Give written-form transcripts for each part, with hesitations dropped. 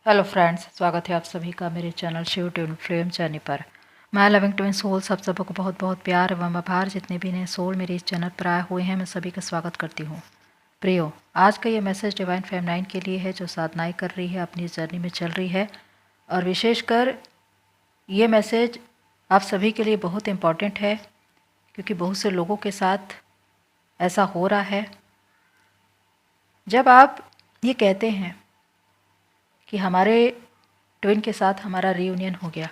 Hello friends, स्वागत है आप सभी का मेरे channel Shiv twin flame channel पर। मैं लविंग ट्विन सोल सब सबको बहुत बहुत प्यार एवं आभार। जितने भी नए सोल मेरे इस चैनल पर आए हुए हैं मैं सभी का स्वागत करती हूँ। प्रियो, आज का ये मैसेज डिवाइन फेमिनाइन के लिए है जो साधनाएं कर रही है, अपनी जर्नी में चल रही है। और विशेषकर ये मैसेज आप सभी के लिए बहुत इम्पॉर्टेंट है क्योंकि बहुत से लोगों के साथ ऐसा हो रहा है। जब आप ये कहते हैं कि हमारे ट्विन के साथ हमारा रीयूनियन हो गया,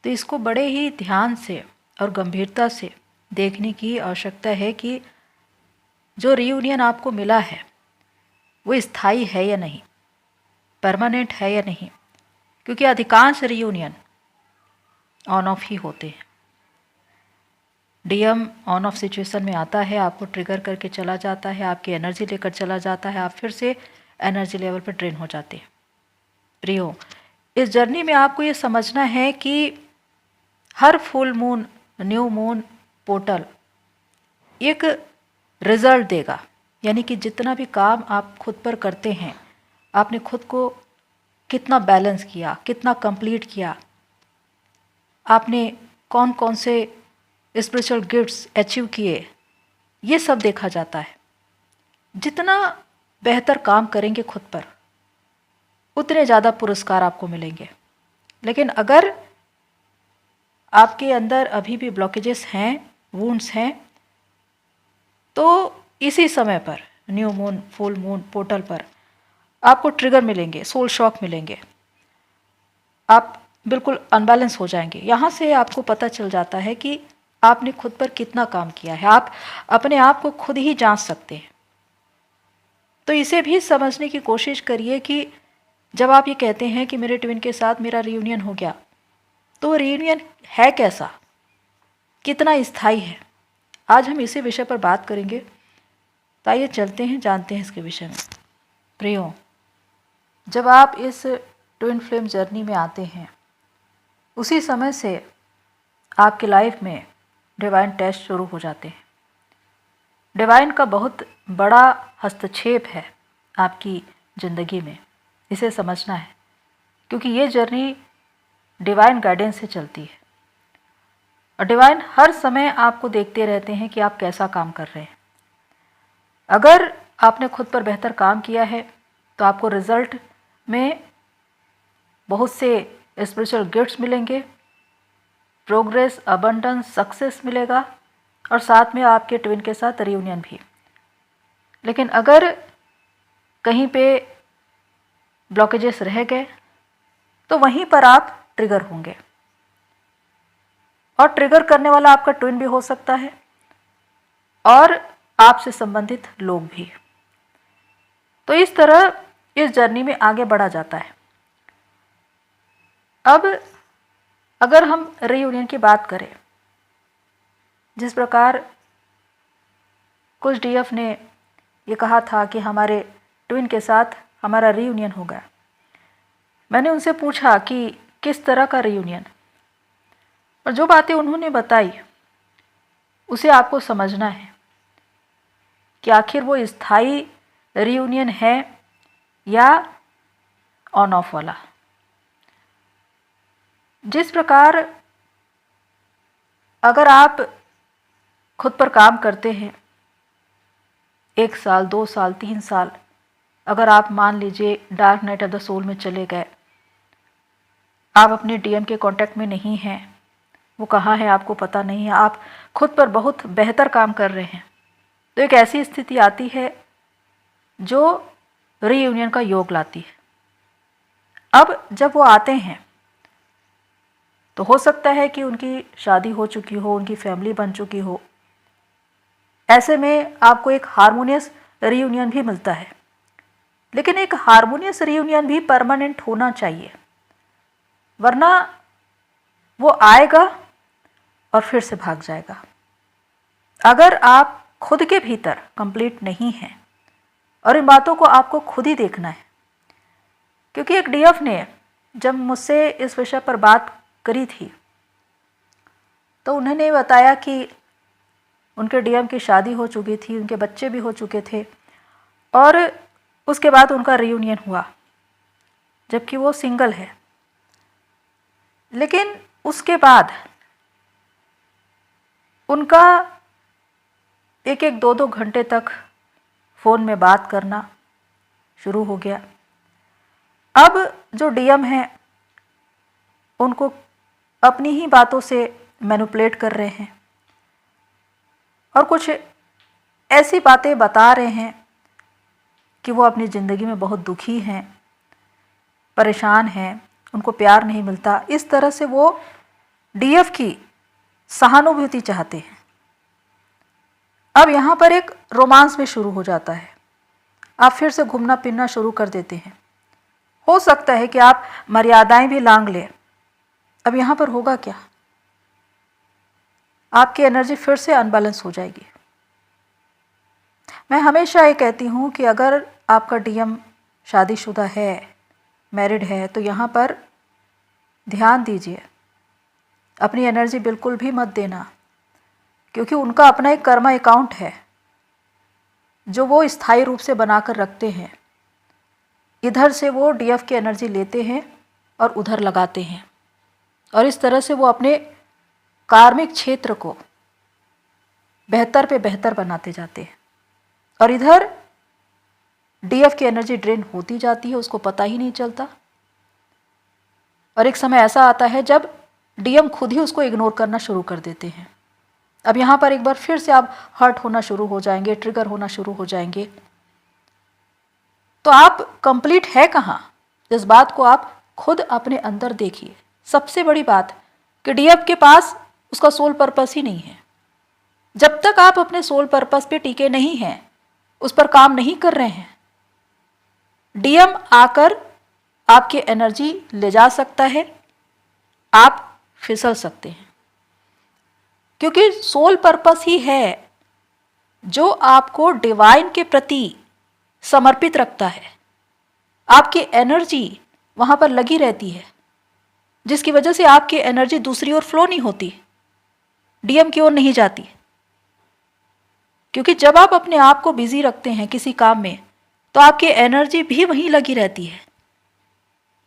तो इसको बड़े ही ध्यान से और गंभीरता से देखने की आवश्यकता है कि जो रीयूनियन आपको मिला है वो स्थायी है या नहीं, परमानेंट है या नहीं। क्योंकि अधिकांश रीयूनियन ऑन ऑफ ही होते हैं। डीएम ऑन ऑफ सिचुएशन में आता है, आपको ट्रिगर करके चला जाता है, आपकी एनर्जी लेकर चला जाता है, आप फिर से एनर्जी लेवल पर ड्रेन हो जाते हैं। प्रियो, इस जर्नी में आपको ये समझना है कि हर full moon, new moon portal एक रिजल्ट देगा। यानी कि जितना भी काम आप खुद पर करते हैं, आपने खुद को कितना बैलेंस किया, कितना कंप्लीट किया, आपने कौन कौन से स्पिरिचुअल गिफ्ट्स अचीव किए, ये सब देखा जाता है। जितना बेहतर काम करेंगे खुद पर, उतने ज़्यादा पुरस्कार आपको मिलेंगे। लेकिन अगर आपके अंदर अभी भी ब्लॉकेजेस हैं, वुंड्स हैं, तो इसी समय पर new moon, full moon portal पर आपको ट्रिगर मिलेंगे, सोल शॉक मिलेंगे, आप बिल्कुल अनबैलेंस हो जाएंगे। यहाँ से आपको पता चल जाता है कि आपने खुद पर कितना काम किया है। आप अपने आप को खुद ही जांच सकते हैं। तो इसे भी समझने की कोशिश करिए कि जब आप ये कहते हैं कि मेरे ट्विन के साथ मेरा रीयूनियन हो गया, तो रीयूनियन है कैसा, कितना स्थायी है। आज हम इसी विषय पर बात करेंगे। तो आइए चलते हैं, जानते हैं इसके विषय में। प्रियो, जब आप इस ट्विन फ्लेम जर्नी में आते हैं, उसी समय से आपकी लाइफ में डिवाइन टेस्ट शुरू हो जाते हैं। डिवाइन का बहुत बड़ा हस्तक्षेप है आपकी ज़िंदगी में, इसे समझना है। क्योंकि ये जर्नी डिवाइन गाइडेंस से चलती है और डिवाइन हर समय आपको देखते रहते हैं कि आप कैसा काम कर रहे हैं। अगर आपने खुद पर बेहतर काम किया है तो आपको रिजल्ट में बहुत से स्पिरिचुअल गिफ्ट्स मिलेंगे, प्रोग्रेस, अबंडेंस, सक्सेस मिलेगा और साथ में आपके ट्विन के साथ रियूनियन भी। लेकिन अगर कहीं पे ब्लॉकेजेस रह गए तो वहीं पर आप ट्रिगर होंगे, और ट्रिगर करने वाला आपका ट्विन भी हो सकता है और आपसे संबंधित लोग भी। तो इस तरह इस जर्नी में आगे बढ़ा जाता है। अब अगर हम रीयूनियन की बात करें, जिस प्रकार कुछ डीएफ ने ये कहा था कि हमारे ट्विन के साथ हमारा रीयूनियन हो गया, मैंने उनसे पूछा कि किस तरह का रीयूनियन, और जो बातें उन्होंने बताई उसे आपको समझना है कि आखिर वो स्थायी रीयूनियन है या ऑन ऑफ वाला। जिस प्रकार अगर आप खुद पर काम करते हैं 1 साल, 2 साल, 3 साल, अगर आप मान लीजिए dark night of the soul में चले गए, आप अपने डीएम के कांटेक्ट में नहीं हैं, वो कहाँ है आपको पता नहीं है, आप खुद पर बहुत बेहतर काम कर रहे हैं, तो एक ऐसी स्थिति आती है जो रीयूनियन का योग लाती है। अब जब वो आते हैं तो हो सकता है कि उनकी शादी हो चुकी हो, उनकी फैमिली बन चुकी हो। ऐसे में आपको एक हार्मोनियस रीयूनियन भी मिलता है। लेकिन एक हार्मोनियस रीयूनियन भी परमानेंट होना चाहिए, वरना वो आएगा और फिर से भाग जाएगा। अगर आप खुद के भीतर कंप्लीट नहीं हैं, और इन बातों को आपको खुद ही देखना है। क्योंकि एक डीएफ ने जब मुझसे इस विषय पर बात करी थी तो उन्होंने बताया कि उनके डीएम की शादी हो चुकी थी, उनके बच्चे भी हो चुके थे, और उसके बाद उनका रीयूनियन हुआ। जबकि वो सिंगल है। लेकिन उसके बाद उनका एक एक दो दो घंटे तक फ़ोन में बात करना शुरू हो गया। अब जो डीएम हैं उनको अपनी ही बातों से मैनिपुलेट कर रहे हैं और कुछ ऐसी बातें बता रहे हैं कि वो अपनी ज़िंदगी में बहुत दुखी हैं, परेशान हैं, उनको प्यार नहीं मिलता। इस तरह से वो डीएफ की सहानुभूति चाहते हैं। अब यहाँ पर एक रोमांस भी शुरू हो जाता है। आप फिर से घूमना फिरना शुरू कर देते हैं। हो सकता है कि आप मर्यादाएं भी लांघ लें। अब यहाँ पर होगा क्या? आपकी एनर्जी फिर से अनबैलेंस हो जाएगी। मैं हमेशा ये कहती हूँ कि अगर आपका डीएम शादीशुदा है, मैरिड है, तो यहाँ पर ध्यान दीजिए, अपनी एनर्जी बिल्कुल भी मत देना, क्योंकि उनका अपना एक कर्मा अकाउंट है जो वो स्थायी रूप से बनाकर रखते हैं। इधर से वो डीएफ की एनर्जी लेते हैं और उधर लगाते हैं, और इस तरह से वो अपने कार्मिक क्षेत्र को बेहतर पे बेहतर बनाते जाते हैं। और इधर डीएफ की एनर्जी ड्रेन होती जाती है, उसको पता ही नहीं चलता। और एक समय ऐसा आता है जब डीएम खुद ही उसको इग्नोर करना शुरू कर देते हैं। अब यहाँ पर एक बार फिर से आप हर्ट होना शुरू हो जाएंगे, ट्रिगर होना शुरू हो जाएंगे। तो आप कंप्लीट है कहाँ, इस बात को आप खुद अपने अंदर देखिए। सबसे बड़ी बात कि डीएफ के पास उसका सोल पर्पस ही नहीं है। जब तक आप अपने सोल पर्पस पे टिके नहीं हैं, उस पर काम नहीं कर रहे हैं, डीएम आकर आपकी एनर्जी ले जा सकता है, आप फिसल सकते हैं। क्योंकि सोल पर्पस ही है जो आपको डिवाइन के प्रति समर्पित रखता है। आपकी एनर्जी वहाँ पर लगी रहती है, जिसकी वजह से आपकी एनर्जी दूसरी ओर फ्लो नहीं होती, डीएम की ओर नहीं जाती। क्योंकि जब आप अपने आप को बिजी रखते हैं किसी काम में, तो आपकी एनर्जी भी वहीं लगी रहती है।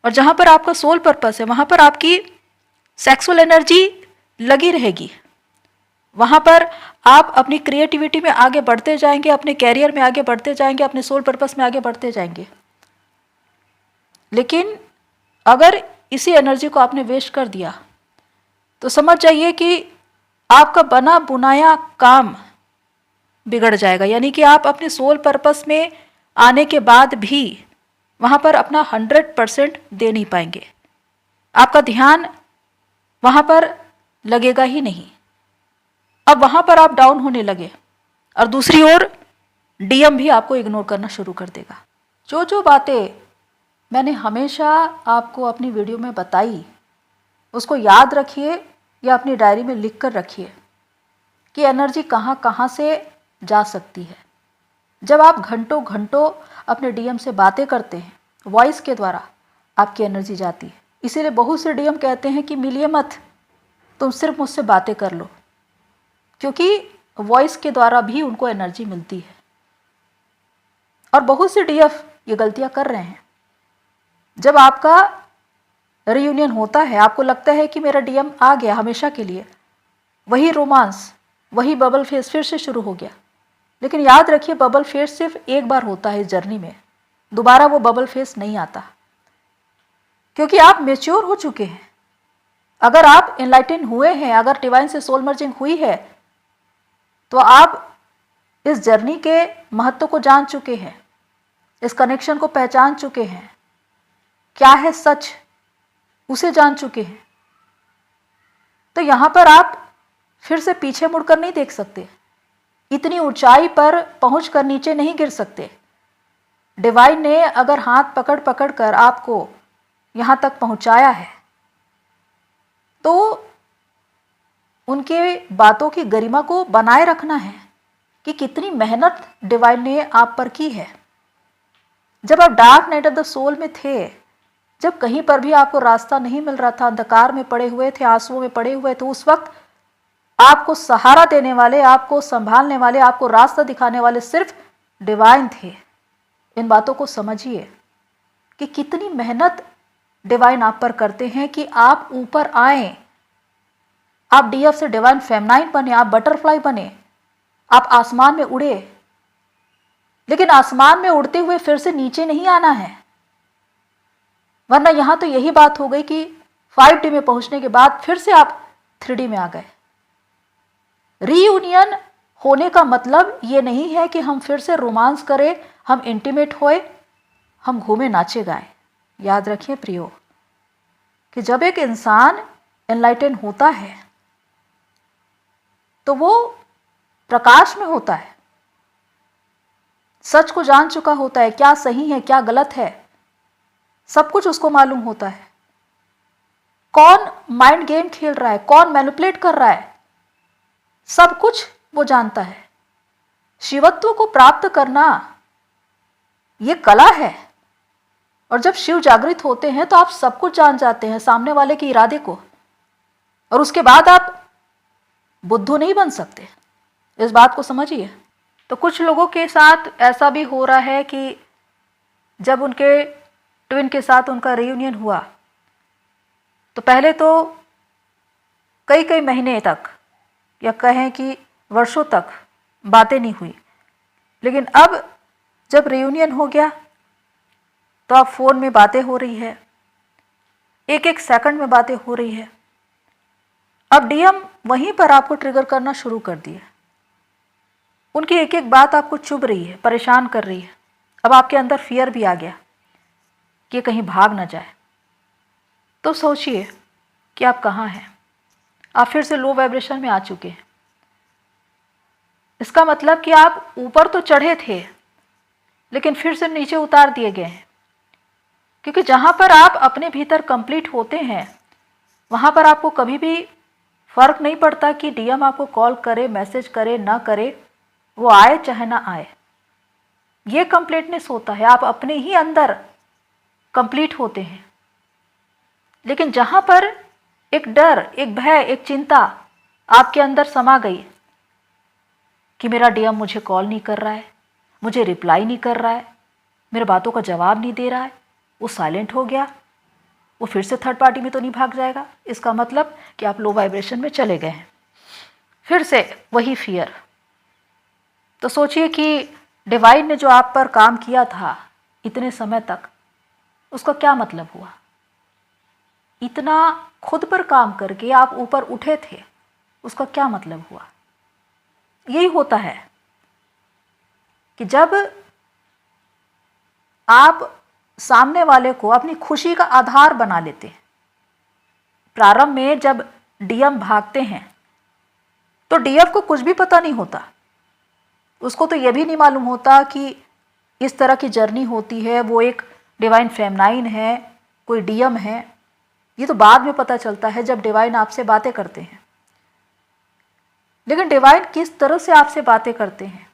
और जहाँ पर आपका सोल पर्पस है, वहाँ पर आपकी सेक्सुअल एनर्जी लगी रहेगी। वहाँ पर आप अपनी क्रिएटिविटी में आगे बढ़ते जाएंगे, अपने कैरियर में आगे बढ़ते जाएंगे, अपने सोल पर्पस में आगे बढ़ते जाएंगे। लेकिन अगर इसी एनर्जी को आपने वेस्ट कर दिया, तो समझ जाइए कि आपका बना बुनाया काम बिगड़ जाएगा। यानी कि आप अपने सोल पर्पस में आने के बाद भी वहाँ पर अपना 100% दे नहीं पाएंगे। आपका ध्यान वहाँ पर लगेगा ही नहीं। अब वहाँ पर आप डाउन होने लगे, और दूसरी ओर डीएम भी आपको इग्नोर करना शुरू कर देगा। जो जो बातें मैंने हमेशा आपको अपनी वीडियो में बताई, उसको याद रखिए या अपनी डायरी में लिख कर रखिए कि एनर्जी कहाँ कहाँ से जा सकती है। जब आप घंटों घंटों अपने डीएम से बातें करते हैं, वॉइस के द्वारा आपकी एनर्जी जाती है। इसीलिए बहुत से डीएम कहते हैं कि मिलिए मत, तुम सिर्फ मुझसे बातें कर लो, क्योंकि वॉइस के द्वारा भी उनको एनर्जी मिलती है। और बहुत से डीएफ ये गलतियां कर रहे हैं। जब आपका रियूनियन होता है, आपको लगता है कि मेरा डीएम आ गया हमेशा के लिए, वही रोमांस, वही बबल फेस फिर से शुरू हो गया। लेकिन याद रखिए, बबल फेस सिर्फ एक बार होता है इस जर्नी में, दोबारा वो बबल फेस नहीं आता, क्योंकि आप मैच्योर हो चुके हैं। अगर आप एनलाइटन हुए हैं, अगर डिवाइन से सोल मर्जिंग हुई है, तो आप इस जर्नी के महत्व को जान चुके हैं, इस कनेक्शन को पहचान चुके हैं, क्या है सच उसे जान चुके हैं। तो यहाँ पर आप फिर से पीछे मुड़कर नहीं देख सकते, इतनी ऊंचाई पर पहुंचकर नीचे नहीं गिर सकते। डिवाइन ने अगर हाथ पकड़ पकड़ कर आपको यहाँ तक पहुंचाया है, तो उनके बातों की गरिमा को बनाए रखना है कि कितनी मेहनत डिवाइन ने आप पर की है। जब आप dark night of the soul में थे, जब कहीं पर भी आपको रास्ता नहीं मिल रहा था, अंधकार में पड़े हुए थे, आंसुओं में पड़े हुए थे, उस वक्त आपको सहारा देने वाले, आपको संभालने वाले, आपको रास्ता दिखाने वाले सिर्फ डिवाइन थे। इन बातों को समझिए कि कितनी मेहनत डिवाइन आप पर करते हैं कि आप ऊपर आए, आप डीएफ से डिवाइन फेमनाइन बने, आप बटरफ्लाई बने, आप आसमान में उड़े। लेकिन आसमान में उड़ते हुए फिर से नीचे नहीं आना है, वरना यहां तो यही बात हो गई कि 5D में पहुंचने के बाद फिर से आप 3D में आ गए। रीयूनियन होने का मतलब ये नहीं है कि हम फिर से रोमांस करें, हम इंटीमेट होए, हम घूमे नाचे गाए। याद रखिए प्रियो कि जब एक इंसान एनलाइटन होता है तो वो प्रकाश में होता है, सच को जान चुका होता है, क्या सही है क्या गलत है, सब कुछ उसको मालूम होता है। कौन माइंड गेम खेल रहा है, कौन मैनिपुलेट कर रहा है, सब कुछ वो जानता है। शिवत्व को प्राप्त करना ये कला है। और जब शिव जागृत होते हैं तो आप सब कुछ जान जाते हैं, सामने वाले के इरादे को, और उसके बाद आप बुद्धू नहीं बन सकते। इस बात को समझिए। तो कुछ लोगों के साथ ऐसा भी हो रहा है कि जब उनके ट्विन के साथ उनका रियूनियन हुआ तो पहले तो कई कई महीने तक या कहें कि वर्षों तक बातें नहीं हुई, लेकिन अब जब रियूनियन हो गया तो अब फ़ोन में बातें हो रही है, एक एक सेकंड में बातें हो रही है। अब डीएम वहीं पर आपको ट्रिगर करना शुरू कर दिया। उनकी एक एक बात आपको चुभ रही है, परेशान कर रही है। अब आपके अंदर फियर भी आ गया कि कहीं भाग ना जाए। तो सोचिए कि आप कहाँ हैं। आप फिर से लो वाइब्रेशन में आ चुके हैं। इसका मतलब कि आप ऊपर तो चढ़े थे लेकिन फिर से नीचे उतार दिए गए हैं, क्योंकि जहाँ पर आप अपने भीतर कंप्लीट होते हैं वहाँ पर आपको कभी भी फर्क नहीं पड़ता कि डीएम आपको कॉल करे, मैसेज करे ना करे, वो आए चाहे ना आए। ये कंप्लीटनेस होता है, आप अपने ही अंदर कंप्लीट होते हैं। लेकिन जहाँ पर एक डर, एक भय, एक चिंता आपके अंदर समा गई कि मेरा डीएम मुझे कॉल नहीं कर रहा है, मुझे रिप्लाई नहीं कर रहा है, मेरे बातों का जवाब नहीं दे रहा है, वो साइलेंट हो गया, वो फिर से थर्ड पार्टी में तो नहीं भाग जाएगा। इसका मतलब कि आप लो वाइब्रेशन में चले गए हैं। फिर से वही फियर। तो सोचिए कि डिवाइन ने जो आप पर काम किया था इतने समय तक, उसका क्या मतलब हुआ। इतना खुद पर काम करके आप ऊपर उठे थे, उसका क्या मतलब हुआ। यही होता है कि जब आप सामने वाले को अपनी खुशी का आधार बना लेते हैं। प्रारंभ में जब डीएम भागते हैं तो डीएफ को कुछ भी पता नहीं होता, उसको तो यह भी नहीं मालूम होता कि इस तरह की जर्नी होती है, वो एक डिवाइन फेमनाइन है, कोई डीएम है। ये तो बाद में पता चलता है जब डिवाइन आपसे बातें करते हैं। लेकिन डिवाइन किस तरह से आपसे बातें करते हैं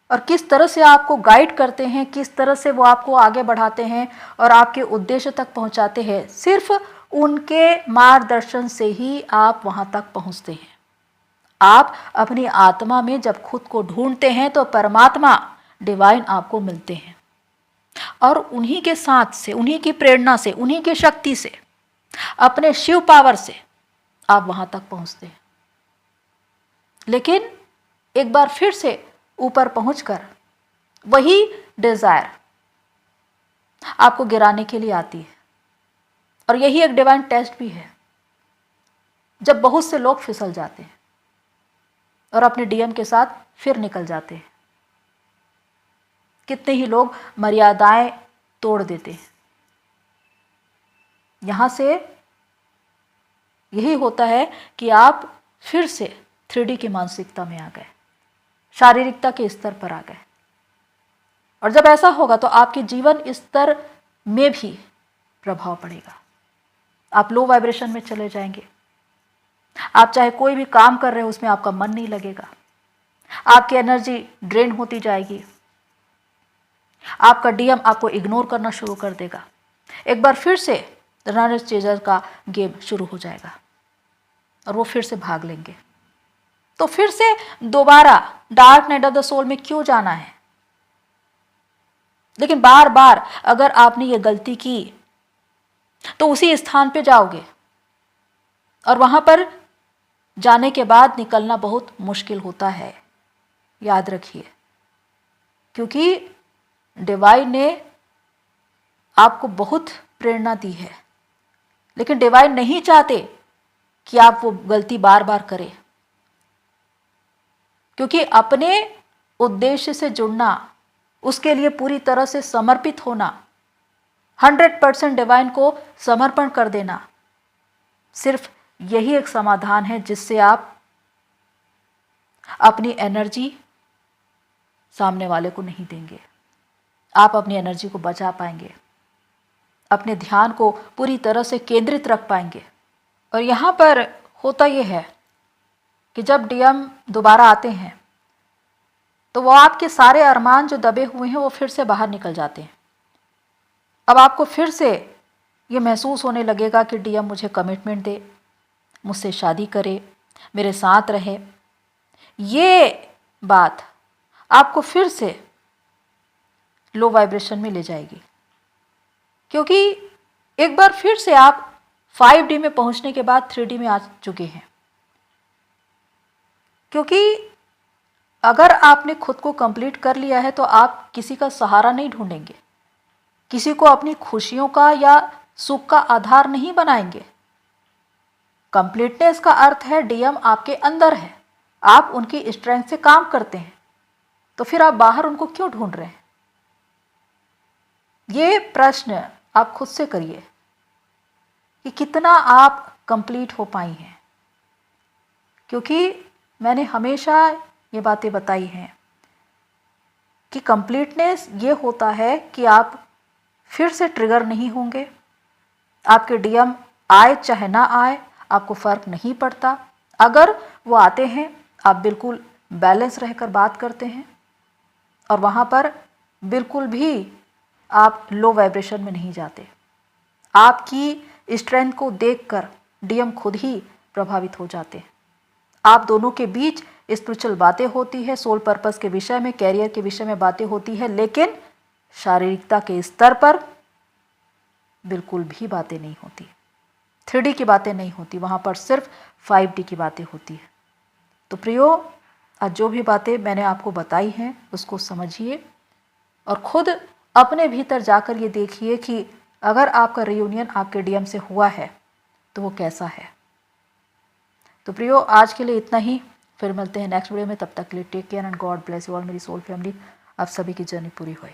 और किस तरह से आपको गाइड करते हैं, किस तरह से वो आपको आगे बढ़ाते हैं और आपके उद्देश्य तक पहुंचाते हैं, सिर्फ उनके मार्गदर्शन से ही आप वहां तक पहुंचते हैं। आप अपनी आत्मा में जब खुद को ढूंढते हैं तो परमात्मा, डिवाइन आपको मिलते हैं और उन्हीं के साथ से, उन्हीं की प्रेरणा से, उन्हीं की शक्ति से, अपने शिव पावर से आप वहां तक पहुंचते हैं। लेकिन एक बार फिर से ऊपर पहुंचकर वही डिजायर आपको गिराने के लिए आती है। और यही एक डिवाइन टेस्ट भी है, जब बहुत से लोग फिसल जाते हैं और अपने डीएम के साथ फिर निकल जाते हैं। कितने ही लोग मर्यादाएं तोड़ देते हैं। यहां से यही होता है कि आप फिर से 3D की मानसिकता में आ गए, शारीरिकता के स्तर पर आ गए। और जब ऐसा होगा तो आपके जीवन स्तर में भी प्रभाव पड़ेगा। आप लो वाइब्रेशन में चले जाएंगे। आप चाहे कोई भी काम कर रहे हो उसमें आपका मन नहीं लगेगा, आपकी एनर्जी ड्रेन होती जाएगी, आपका डीएम आपको इग्नोर करना शुरू कर देगा। एक बार फिर से रनर चेजर का गेम शुरू हो जाएगा और वो फिर से भाग लेंगे। तो फिर से दोबारा dark night of the soul में क्यों जाना है। लेकिन बार बार अगर आपने ये गलती की तो उसी स्थान पे जाओगे और वहाँ पर जाने के बाद निकलना बहुत मुश्किल होता है, याद रखिए। क्योंकि डिवाइन ने आपको बहुत प्रेरणा दी है, लेकिन डिवाइन नहीं चाहते कि आप वो गलती बार बार करें। क्योंकि अपने उद्देश्य से जुड़ना, उसके लिए पूरी तरह से समर्पित होना, 100% डिवाइन को समर्पण कर देना, सिर्फ यही एक समाधान है जिससे आप अपनी एनर्जी सामने वाले को नहीं देंगे। आप अपनी एनर्जी को बचा पाएंगे, अपने ध्यान को पूरी तरह से केंद्रित रख पाएंगे। और यहाँ पर होता यह है कि जब डीएम दोबारा आते हैं तो वो आपके सारे अरमान जो दबे हुए हैं वो फिर से बाहर निकल जाते हैं। अब आपको फिर से ये महसूस होने लगेगा कि डीएम मुझे कमिटमेंट दे, मुझसे शादी करे, मेरे साथ रहे। ये बात आपको फिर से लो वाइब्रेशन में ले जाएगी, क्योंकि एक बार फिर से आप 5D में पहुंचने के बाद 3D में आ चुके हैं। क्योंकि अगर आपने खुद को कंप्लीट कर लिया है तो आप किसी का सहारा नहीं ढूंढेंगे, किसी को अपनी खुशियों का या सुख का आधार नहीं बनाएंगे। कंप्लीटनेस का अर्थ है डीएम आपके अंदर है, आप उनकी स्ट्रेंथ से काम करते हैं, तो फिर आप बाहर उनको क्यों ढूंढ रहे हैं? ये प्रश्न आप खुद से करिए कि कितना आप कंप्लीट हो पाई हैं। क्योंकि मैंने हमेशा ये बातें बताई हैं कि कंप्लीटनेस ये होता है कि आप फिर से ट्रिगर नहीं होंगे। आपके डीएम आए चाहे ना आए, आपको फ़र्क नहीं पड़ता। अगर वो आते हैं, आप बिल्कुल बैलेंस रहकर बात करते हैं और वहाँ पर बिल्कुल भी आप लो वाइब्रेशन में नहीं जाते। आपकी स्ट्रेंथ को देखकर डीएम खुद ही प्रभावित हो जाते हैं। आप दोनों के बीच स्पिरिचुअल बातें होती है, सोल पर्पस के विषय में, कैरियर के विषय में बातें होती है, लेकिन शारीरिकता के स्तर पर बिल्कुल भी बातें नहीं होती। 3D की बातें नहीं होती, वहाँ पर सिर्फ 5D की बातें होती है। तो प्रियो, आज जो भी बातें मैंने आपको बताई हैं उसको समझिए और खुद अपने भीतर जाकर ये देखिए कि अगर आपका रियूनियन आपके डीएम से हुआ है तो वो कैसा है। तो प्रियो, आज के लिए इतना ही, फिर मिलते हैं नेक्स्ट वीडियो में। तब तक के लिए take care and God bless you all. मेरी सोल फैमिली, आप सभी की जर्नी पूरी होए।